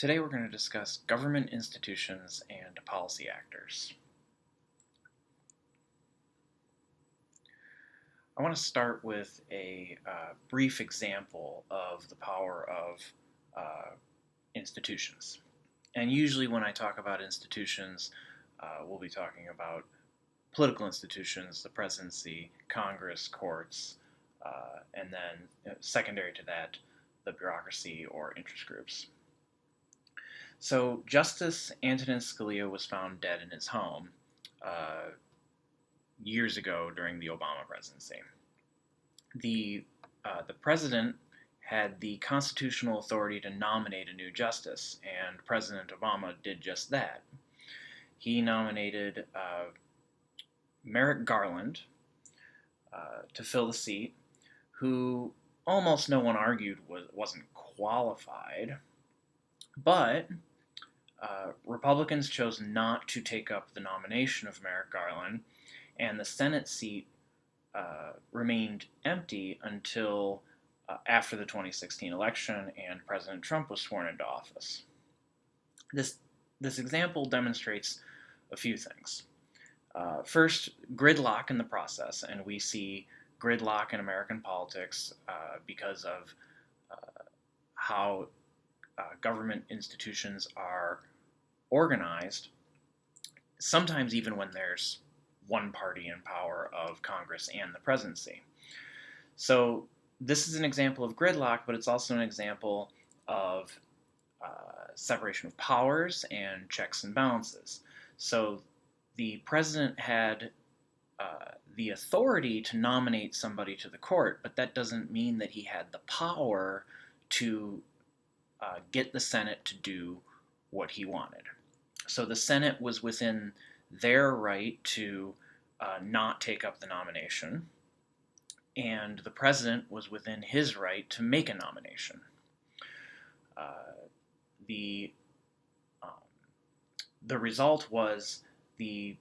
Today we're going to discuss government institutions and policy actors. I want to start with a brief example of the power of institutions. And usually when I talk about institutions, we'll be talking about political institutions, the presidency, Congress, courts, and then secondary to that, the bureaucracy or interest groups. So Justice Antonin Scalia was found dead in his home years ago during the Obama presidency. The president had the constitutional authority to nominate a new justice, and President Obama did just that. He nominated Merrick Garland to fill the seat, who almost no one argued wasn't qualified, but Republicans chose not to take up the nomination of Merrick Garland, and the Senate seat remained empty until after the 2016 election and President Trump was sworn into office. This example demonstrates a few things. First, gridlock in the process, and we see gridlock in American politics because of how government institutions are organized, sometimes even when there's one party in power of Congress and the presidency. So this is an example of gridlock, but it's also an example of separation of powers and checks and balances. So the president had the authority to nominate somebody to the court, but that doesn't mean that he had the power to get the Senate to do what he wanted. So the Senate was within their right to not take up the nomination, and the president was within his right to make a nomination. The result was the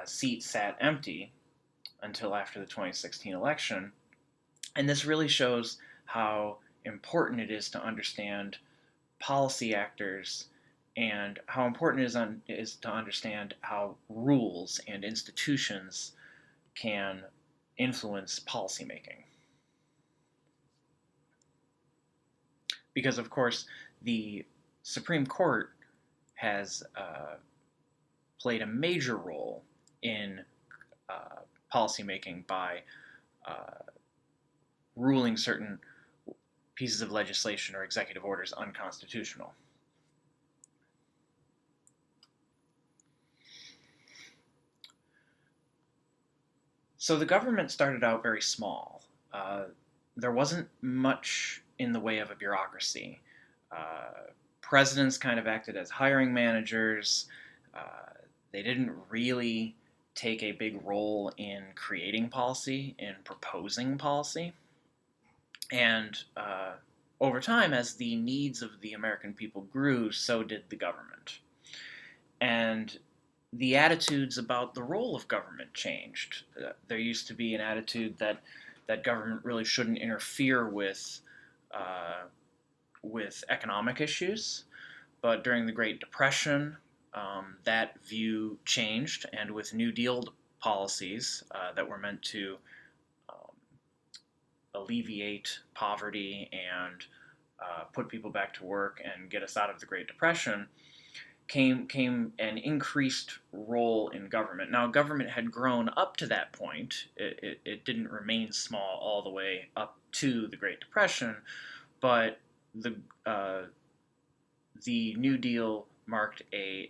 seat sat empty until after the 2016 election, and this really shows how important it is to understand policy actors and how important it is to understand how rules and institutions can influence policymaking. Because, of course, the Supreme Court has played a major role in policymaking by ruling certain pieces of legislation or executive orders unconstitutional. So the government started out very small. There wasn't much in the way of a bureaucracy. Presidents kind of acted as hiring managers. They didn't really take a big role in creating policy, in proposing policy. And over time, as the needs of the American people grew, so did the government. And the attitudes about the role of government changed. There used to be an attitude that government really shouldn't interfere with economic issues, but during the Great Depression, that view changed, and with New Deal policies that were meant to alleviate poverty and put people back to work and get us out of the Great Depression, came an increased role in government. Now, government had grown up to that point. It didn't remain small all the way up to the Great Depression, but the New Deal marked a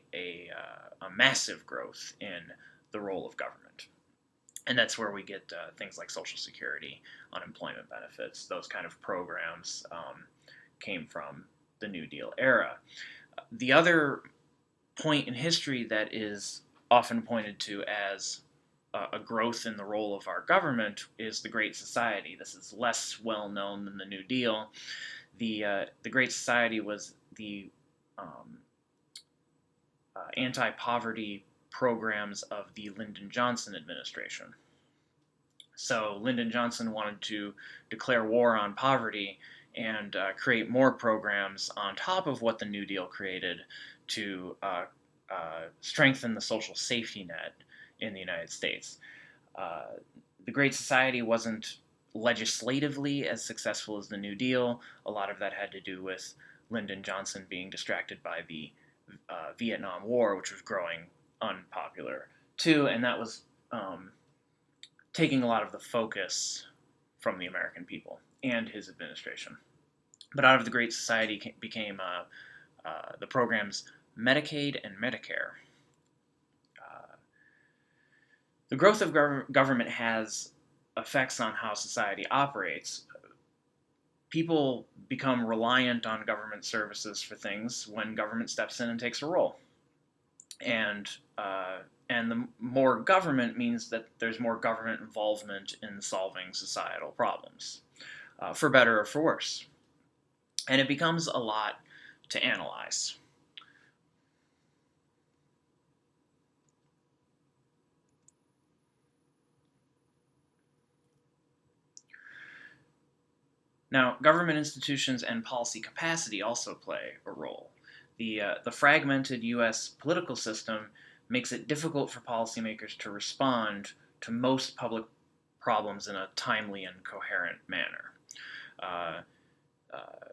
massive growth in the role of government. And that's where we get things like Social Security, unemployment benefits, those kind of programs came from the New Deal era. The other point in history that is often pointed to as a growth in the role of our government is the Great Society. This is less well known than the New Deal. The Great Society was the anti-poverty programs of the Lyndon Johnson administration. So Lyndon Johnson wanted to declare war on poverty, and create more programs on top of what the New Deal created to strengthen the social safety net in the United States. Uh, the Great Society wasn't legislatively as successful as the New Deal. A lot of that had to do with Lyndon Johnson being distracted by the Vietnam War, which was growing unpopular too, and that was taking a lot of the focus from the American people and his administration. But out of the Great Society became the programs Medicaid and Medicare. The growth of government has effects on how society operates. People become reliant on government services for things when government steps in and takes a role. And the more government means that there's more government involvement in solving societal problems, for better or for worse. And it becomes a lot to analyze. Now, government institutions and policy capacity also play a role. The fragmented U.S. political system makes it difficult for policymakers to respond to most public problems in a timely and coherent manner. Uh, uh,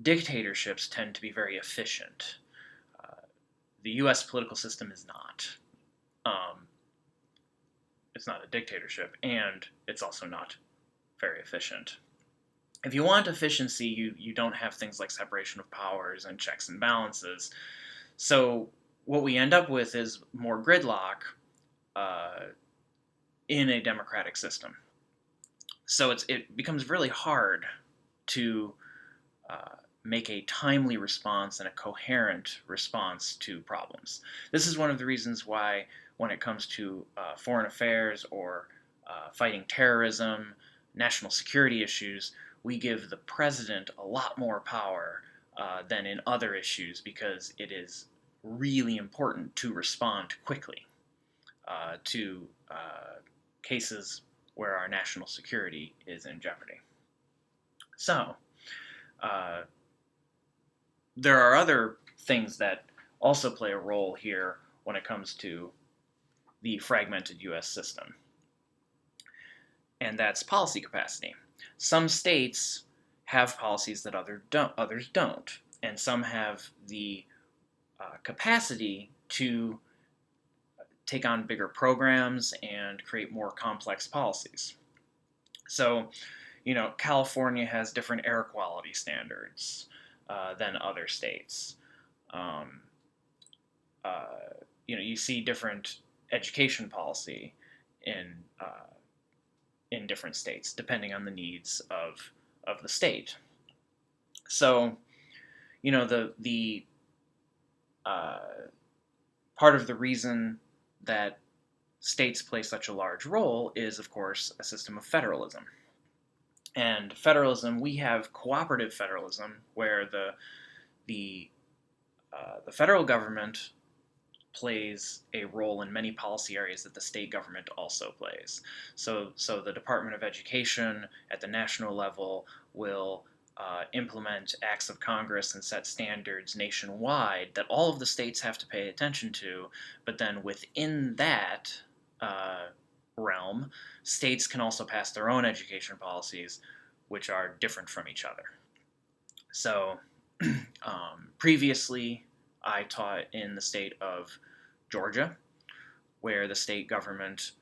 Dictatorships tend to be very efficient. The U.S. political system is not. Um, it's not a dictatorship, and it's also not very efficient. If you want efficiency, you don't have things like separation of powers and checks and balances. So what we end up with is more gridlock in a democratic system. So it becomes really hard to make a timely response and a coherent response to problems. This is one of the reasons why, when it comes to foreign affairs or fighting terrorism, national security issues, we give the president a lot more power than in other issues, because it is really important to respond quickly to cases where our national security is in jeopardy. So, there are other things that also play a role here when it comes to the fragmented U.S. system, and that's policy capacity. Some states have policies that others don't, and some have the capacity to take on bigger programs and create more complex policies. So, California has different air quality standards than other states. Um, you see different education policy in in different states depending on the needs of the state. So, the part of the reason that states play such a large role is, of course, a system of federalism. And federalism, we have cooperative federalism, where the federal government plays a role in many policy areas that the state government also plays. So the Department of Education at the national level will implement acts of Congress and set standards nationwide that all of the states have to pay attention to, but then within that realm, states can also pass their own education policies, which are different from each other. So previously, I taught in the state of Georgia, where the state government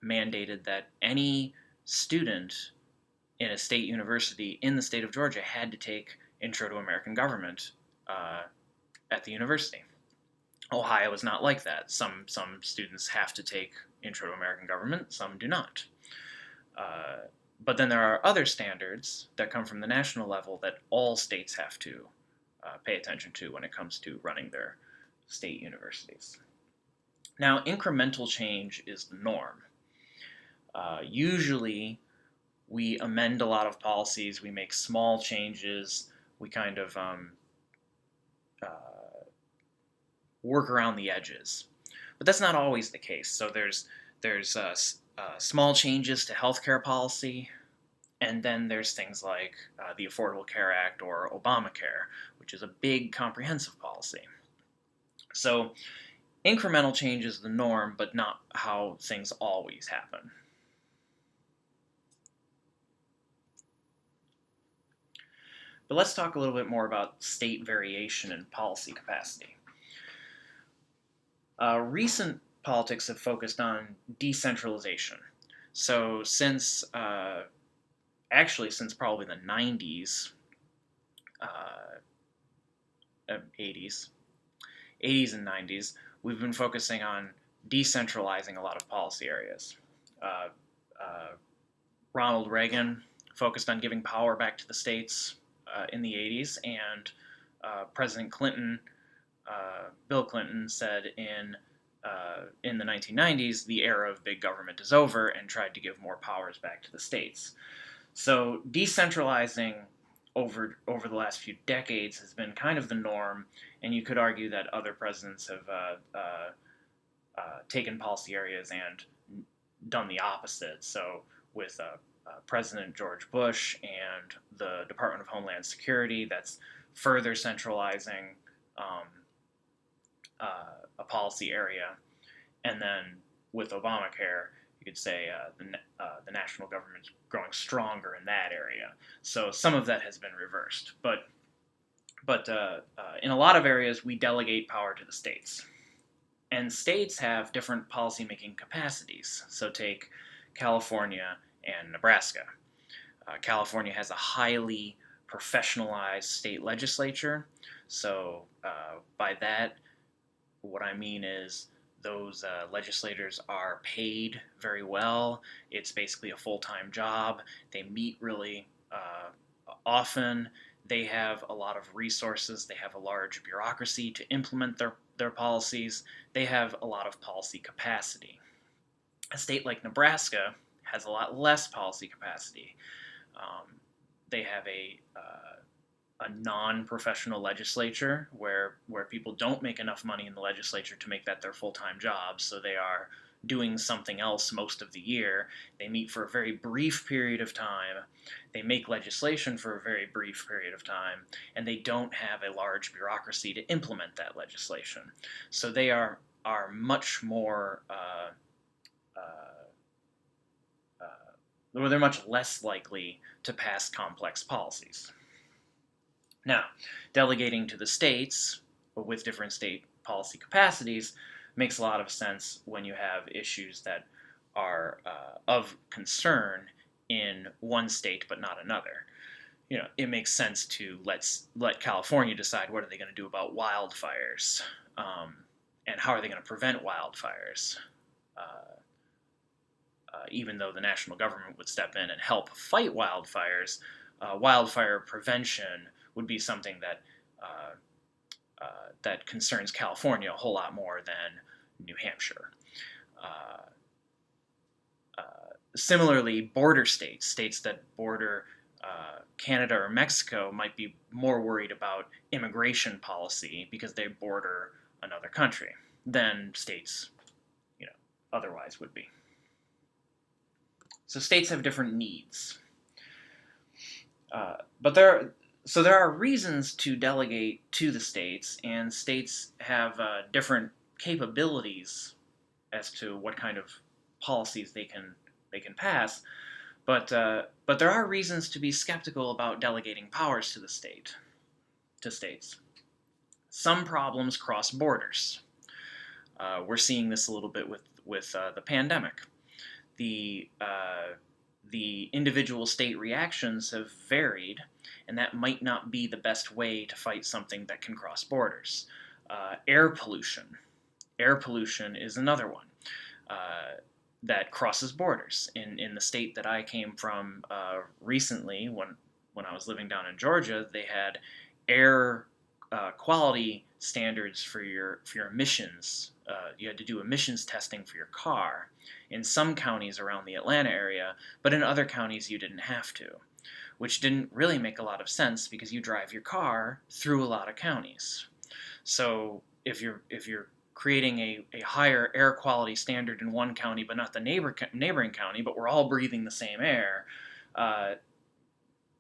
mandated that any student in a state university in the state of Georgia had to take Intro to American Government at the university. Ohio is not like that. Some students have to take Intro to American Government, some do not. But then there are other standards that come from the national level that all states have to pay attention to when it comes to running their state universities. Now, incremental change is the norm. Usually, we amend a lot of policies, we make small changes, we kind of work around the edges. But that's not always the case. So there's small changes to healthcare policy, And then there's things like the Affordable Care Act or Obamacare, which is a big comprehensive policy. So incremental change is the norm, but not how things always happen. But let's talk a little bit more about state variation and policy capacity. Recent politics have focused on decentralization. So since probably the 90s, 80s, 80s and 90s, we've been focusing on decentralizing a lot of policy areas. Uh, uh, Ronald Reagan focused on giving power back to the states in the 80s, and President Clinton, Bill Clinton, said in the 1990s, the era of big government is over, and tried to give more powers back to the states. So decentralizing over the last few decades has been kind of the norm, and you could argue that other presidents have taken policy areas and done the opposite. So with President George Bush and the Department of Homeland Security, that's further centralizing a policy area. And then with Obamacare, you could say the national government's growing stronger in that area. So some of that has been reversed. But in a lot of areas, we delegate power to the states. And states have different policymaking capacities. So take California and Nebraska. California has a highly professionalized state legislature. So by that, what I mean is those legislators are paid very well. It's basically a full-time job. They meet really often. They have a lot of resources. They have a large bureaucracy to implement their policies. They have a lot of policy capacity. A state like Nebraska has a lot less policy capacity. They have a non-professional legislature where people don't make enough money in the legislature to make that their full-time job, so they are doing something else most of the year. They meet for a very brief period of time. They make legislation for a very brief period of time, and they don't have a large bureaucracy to implement that legislation. So they are much more they're much less likely to pass complex policies. Now, delegating to the states with different state policy capacities makes a lot of sense when you have issues that are of concern in one state but not another. It makes sense to let California decide what are they going to do about wildfires, and how are they going to prevent wildfires. Even though the national government would step in and help fight wildfires, wildfire prevention would be something that concerns California a whole lot more than New Hampshire. Similarly, border states that border Canada or Mexico might be more worried about immigration policy because they border another country than states, otherwise would be. So states have different needs. But there are reasons to delegate to the states, and states have different capabilities as to what kind of policies they can pass. But there are reasons to be skeptical about delegating powers to states. Some problems cross borders. We're seeing this a little bit with the pandemic. The individual state reactions have varied, and that might not be the best way to fight something that can cross borders. Air pollution. Air pollution is another one that crosses borders. In the state that I came from recently, when I was living down in Georgia, they had air quality standards for your emissions. You had to do emissions testing for your car in some counties around the Atlanta area, but in other counties you didn't have to, which didn't really make a lot of sense because you drive your car through a lot of counties. So if you're creating a higher air quality standard in one county but not the neighboring county, but we're all breathing the same air,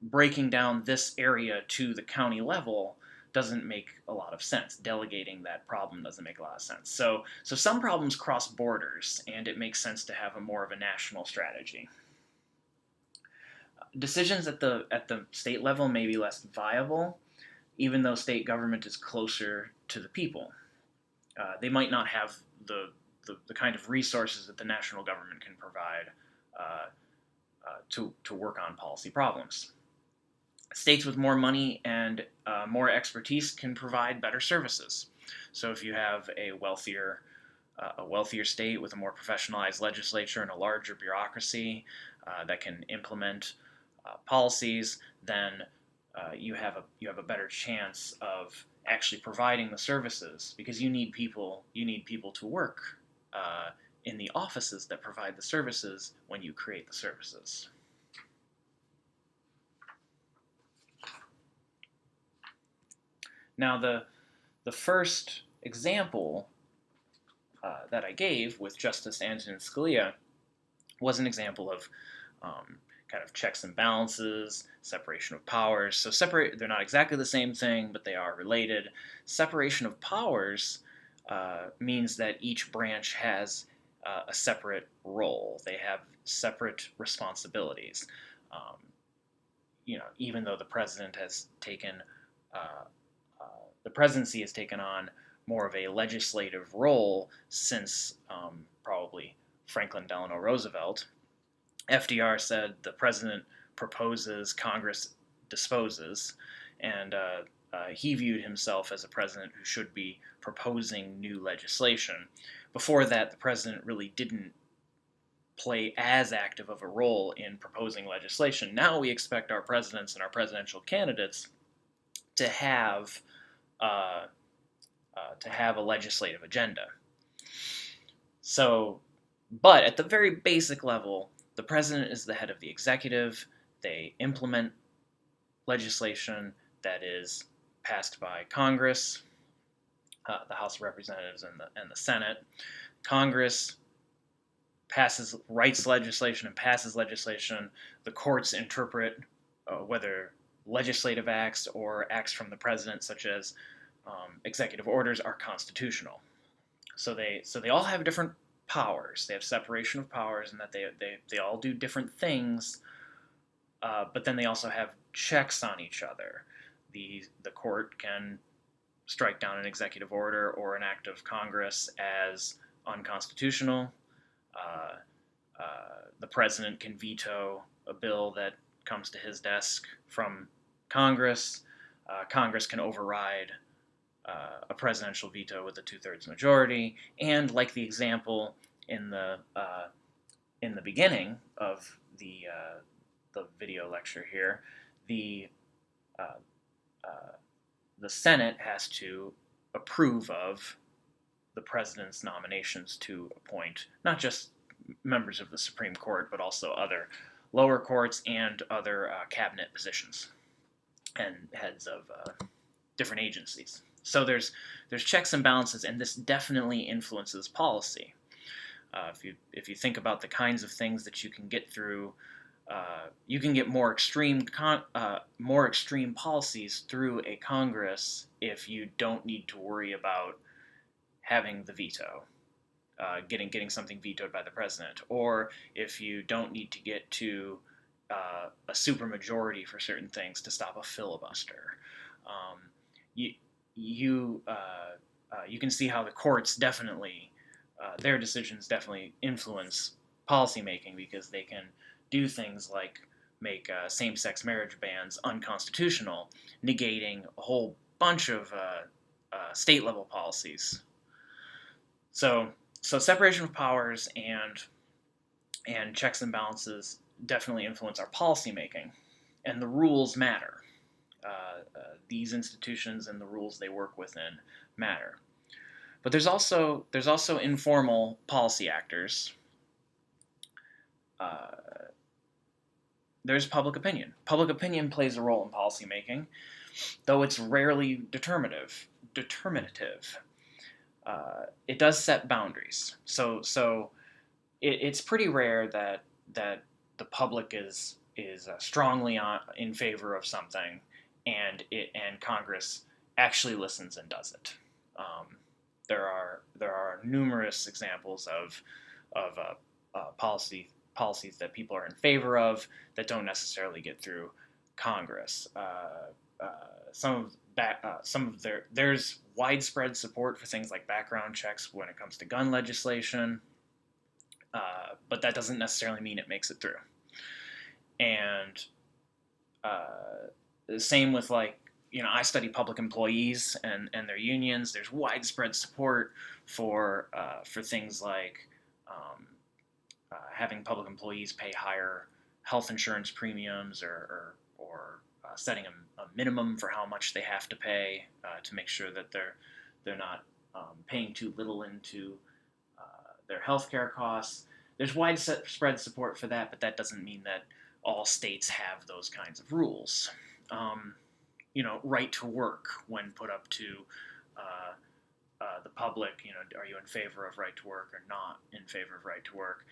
breaking down this area to the county level doesn't make a lot of sense. Delegating that problem doesn't make a lot of sense. So some problems cross borders, and it makes sense to have a more of a national strategy. Decisions at the state level may be less viable, even though state government is closer to the people. They might not have the kind of resources that the national government can provide to work on policy problems. States with more money and more expertise can provide better services. So if you have a wealthier state with a more professionalized legislature and a larger bureaucracy that can implement policies, then you have a better chance of actually providing the services, because you need people to work in the offices that provide the services when you create the services. Now, the first example that I gave with Justice Antonin Scalia was an example of kind of checks and balances, separation of powers. So they're not exactly the same thing, but they are related. Separation of powers means that each branch has a separate role. They have separate responsibilities. Even though the president has taken the presidency has taken on more of a legislative role since probably Franklin Delano Roosevelt. FDR said the president proposes, Congress disposes, and he viewed himself as a president who should be proposing new legislation. Before that, the president really didn't play as active of a role in proposing legislation. Now we expect our presidents and our presidential candidates to have a legislative agenda. So, but at the very basic level, the president is the head of the executive. They implement legislation that is passed by Congress, the House of Representatives and the Senate. Congress writes legislation and passes legislation. The courts interpret whether legislative acts or acts from the president, such as executive orders, are constitutional. So they all have different powers. They have separation of powers, and that they all do different things. But then they also have checks on each other. The court can strike down an executive order or an act of Congress as unconstitutional. The president can veto a bill that comes to his desk from Congress. Congress can override a presidential veto with a 2/3 majority. And like the example in the beginning of the video lecture here, the Senate has to approve of the president's nominations to appoint not just members of the Supreme Court, but also other lower courts and other cabinet positions and heads of different agencies. So there's checks and balances, and this definitely influences policy. If you think about the kinds of things that you can get through, you can get more extreme policies through a Congress if you don't need to worry about having the veto, getting something vetoed by the president, or if you don't need to get to a supermajority for certain things to stop a filibuster. You can see how the courts definitely, their decisions definitely influence policymaking, because they can do things like make same-sex marriage bans unconstitutional, negating a whole bunch of state-level policies. So separation of powers and checks and balances definitely influence our policymaking, and the rules matter. These institutions and the rules they work within matter. But there's also informal policy actors. There's public opinion. Public opinion plays a role in policymaking, though it's rarely determinative. It does set boundaries. So it's pretty rare that the public is strongly in favor of something, and Congress actually listens and does it. There are numerous examples of policies that people are in favor of that don't necessarily get through Congress. There's widespread support for things like background checks when it comes to gun legislation, but that doesn't necessarily mean it makes it through. And same with, like, I study public employees and their unions. There's widespread support for things like having public employees pay higher health insurance premiums, or setting a minimum for how much they have to pay to make sure that they're not paying too little into their healthcare costs. There's widespread support for that, but that doesn't mean that all states have those kinds of rules. Right to work, when put up to the public, are you in favor of right to work or not in favor of right to work?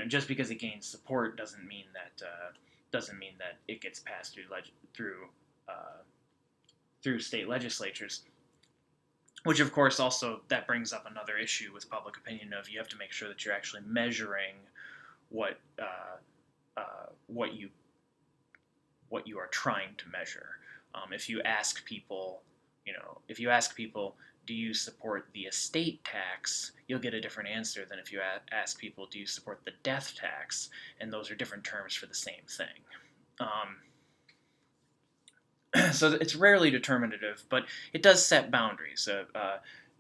Just because it gains support doesn't mean that it gets passed through state legislatures. Which, of course, also that brings up another issue with public opinion of you have to make sure that you're actually measuring what you are trying to measure. If you ask people, do you support the estate tax, you'll get a different answer than if you ask people, do you support the death tax? And those are different terms for the same thing. So it's rarely determinative, but it does set boundaries.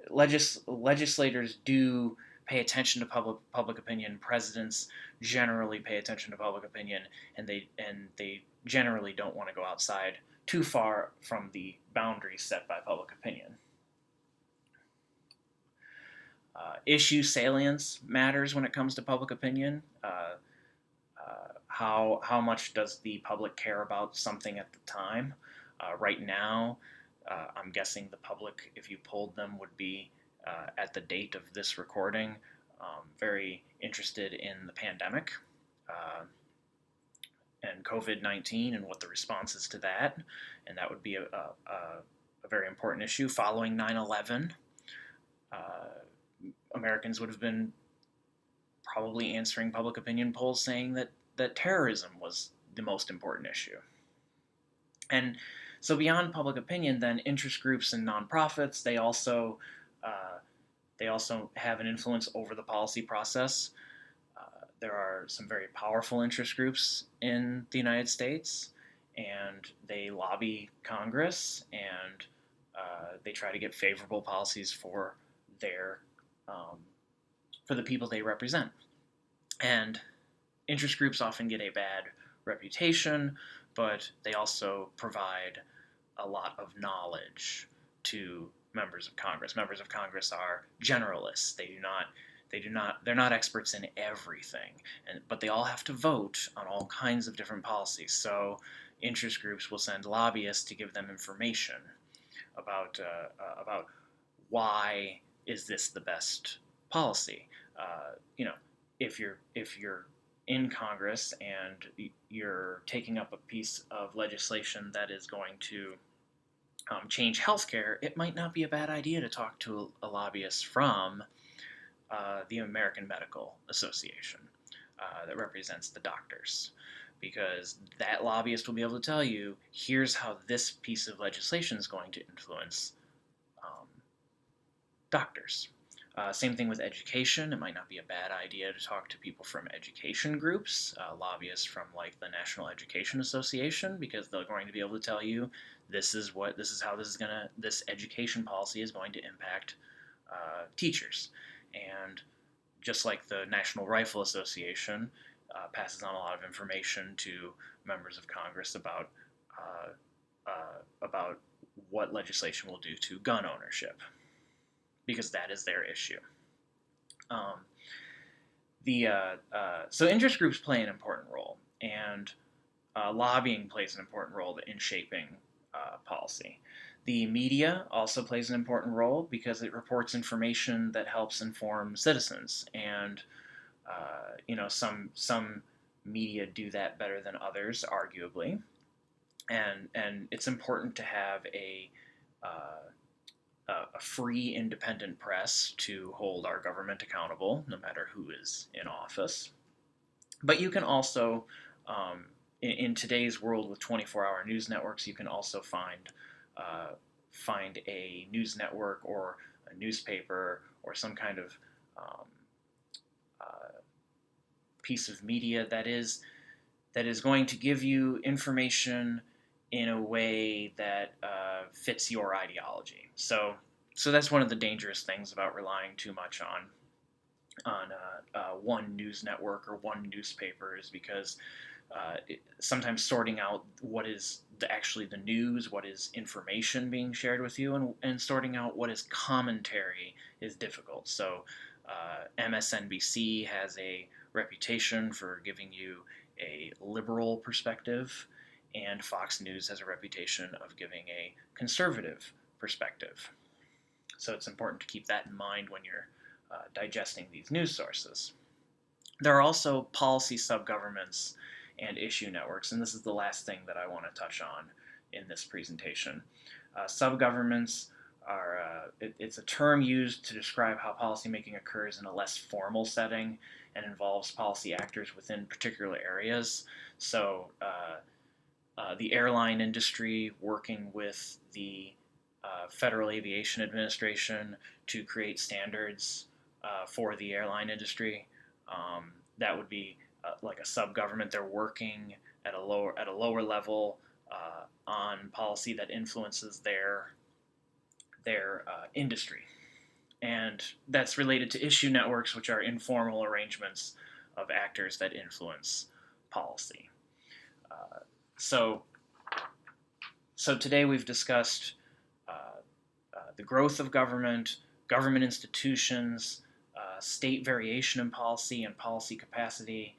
Legislators do pay attention to public opinion. Presidents generally pay attention to public opinion, and they generally don't want to go outside too far from the boundaries set by public opinion. Issue salience matters when it comes to public opinion. How much does the public care about something at the time? Right now, I'm guessing the public, if you polled them, would be, at the date of this recording, very interested in the pandemic and COVID-19 and what the response is to that. And that would be a very important issue. Following 9/11, Americans would have been probably answering public opinion polls saying that terrorism was the most important issue. And so beyond public opinion, then interest groups and nonprofits, they also have an influence over the policy process. There are some very powerful interest groups in the United States, and they lobby Congress, and they try to get favorable policies for the people they represent. And interest groups often get a bad reputation, but they also provide a lot of knowledge to members of Congress. Members of Congress are generalists. They're not experts in everything, but they all have to vote on all kinds of different policies. So interest groups will send lobbyists to give them information about why is this the best policy. If you're in Congress and you're taking up a piece of legislation that is going to change healthcare, it might not be a bad idea to talk to a lobbyist from the American Medical Association that represents the doctors, because that lobbyist will be able to tell you, here's how this piece of legislation is going to influence doctors. Same thing with education. It might not be a bad idea to talk to people from education groups, lobbyists from, like, the National Education Association, because they're going to be able to tell you this is how this education policy is going to impact teachers. And just like the National Rifle Association passes on a lot of information to members of Congress about what legislation will do to gun ownership, because that is their issue. So interest groups play an important role, and lobbying plays an important role in shaping policy. The media also plays an important role because it reports information that helps inform citizens, and some media do that better than others, arguably, and it's important to have a free, independent press to hold our government accountable, no matter who is in office. But you can also, in today's world with 24-hour news networks, you can also find a news network or a newspaper or some kind of um, uh, piece of media that is going to give you information in a way that fits your ideology. So that's one of the dangerous things about relying too much on one news network or one newspaper, is because sometimes sorting out what is actually the news, what is information being shared with you, and sorting out what is commentary is difficult. So MSNBC has a reputation for giving you a liberal perspective, and Fox News has a reputation of giving a conservative perspective. So it's important to keep that in mind when you're digesting these news sources. There are also policy subgovernments and issue networks, and this is the last thing that I want to touch on in this presentation. Subgovernments it's a term used to describe how policymaking occurs in a less formal setting and involves policy actors within particular areas. So the airline industry working with the Federal Aviation Administration to create standards for the airline industry. That would be like a sub-government. They're working at a lower level on policy that influences their industry, and that's related to issue networks, which are informal arrangements of actors that influence policy. Uh, so, so today we've discussed the growth of government, government institutions, state variation in policy and policy capacity,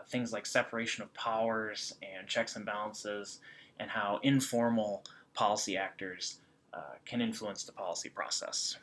things like separation of powers and checks and balances, and how informal policy actors can influence the policy process.